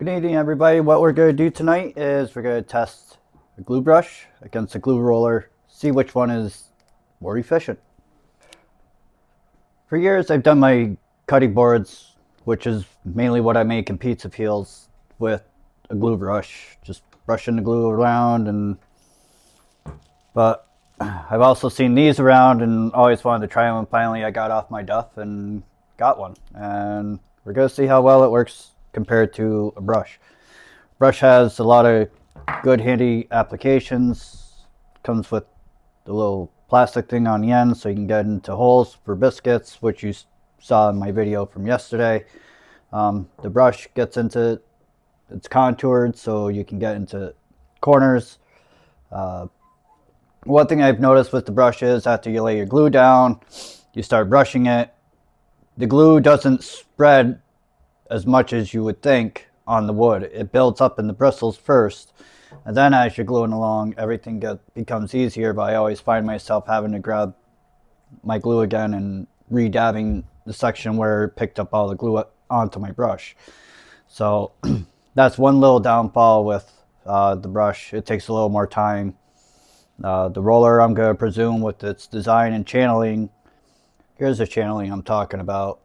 Good evening, everybody. What we're going to do tonight is we're going to test a glue brush against a glue roller, see which one is more efficient. For years, I've done my cutting boards, which is mainly what I make in pizza peels, with a glue brush, just brushing the glue around. But I've also seen these around and always wanted to try them, and finally I got off my duff and got one. And we're going to see how well it works compared to a brush. Brush has a lot of good handy applications. Comes with the little plastic thing on the end so you can get into holes for biscuits, which you saw in my video from yesterday. The brush gets into, it's contoured so you can get into corners. One thing I've noticed with the brush is after you lay your glue down, you start brushing it, the glue doesn't spread as much as you would think on the wood. It builds up in the bristles first, and then as you're gluing along, everything becomes easier, but I always find myself having to grab my glue again and re-dabbing the section where it picked up all the glue onto my brush. So that's one little downfall with the brush. It takes a little more time. The roller, I'm going to presume, with its design and channeling, here's the channeling I'm talking about,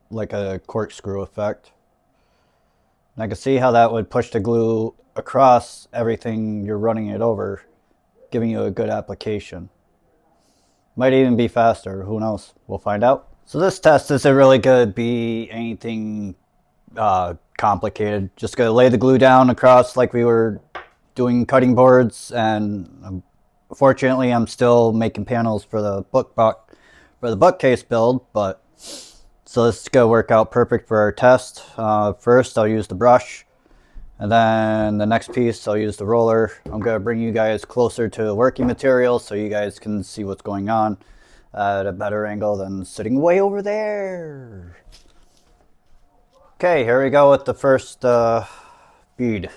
like a corkscrew effect. And I can see how that would push the glue across everything you're running it over, giving you a good application. Might even be faster, who knows? We'll find out. So this test isn't really going to be anything complicated. Just going to lay the glue down across like we were doing cutting boards, and fortunately I'm still making panels for the bookcase build, but so this is going to work out perfect for our test. First, I'll use the brush, and then the next piece, I'll use the roller. I'm going to bring you guys closer to the working material so you guys can see what's going on at a better angle than sitting way over there. Okay, here we go with the first bead.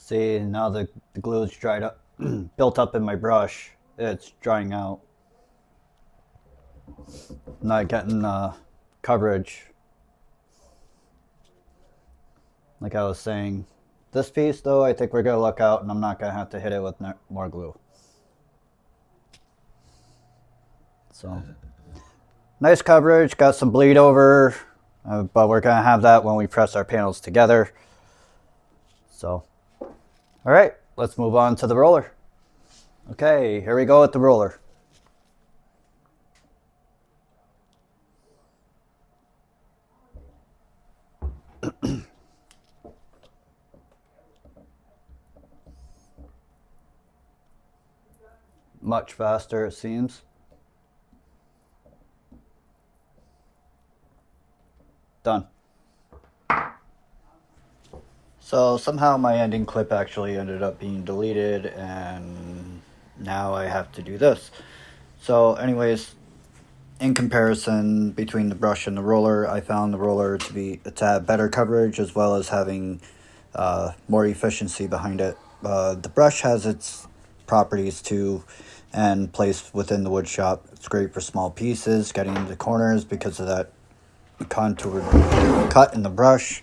See, now the glue is dried up, built up in my brush. It's drying out. I'm not getting coverage. Like I was saying, this piece though, I think we're going to look out, and I'm not going to have to hit it with more glue. So, nice coverage, got some bleed over, but we're going to have that when we press our panels together. So, all right, let's move on to the roller. Okay, here we go with the roller. Much faster, it seems. Done. So somehow my ending clip actually ended up being deleted, and now I have to do this. So anyways, in comparison between the brush and the roller, I found the roller to be a tad better coverage, as well as having more efficiency behind it. The brush has its properties too, and placed within the wood shop. It's great for small pieces, getting into corners because of that contoured cut in the brush.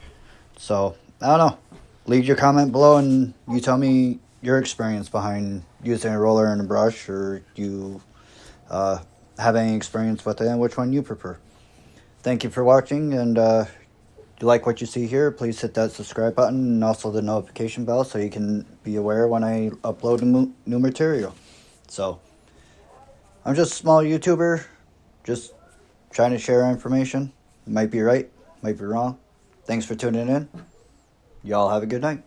So I don't know, leave your comment below and you tell me your experience behind using a roller and a brush, or you have any experience with it and which one you prefer. Thank you for watching, and if you like what you see here, please hit that subscribe button and also the notification bell so you can be aware when I upload new material. So I'm just a small YouTuber, just trying to share information. Might be right, might be wrong. Thanks for tuning in. Y'all have a good night.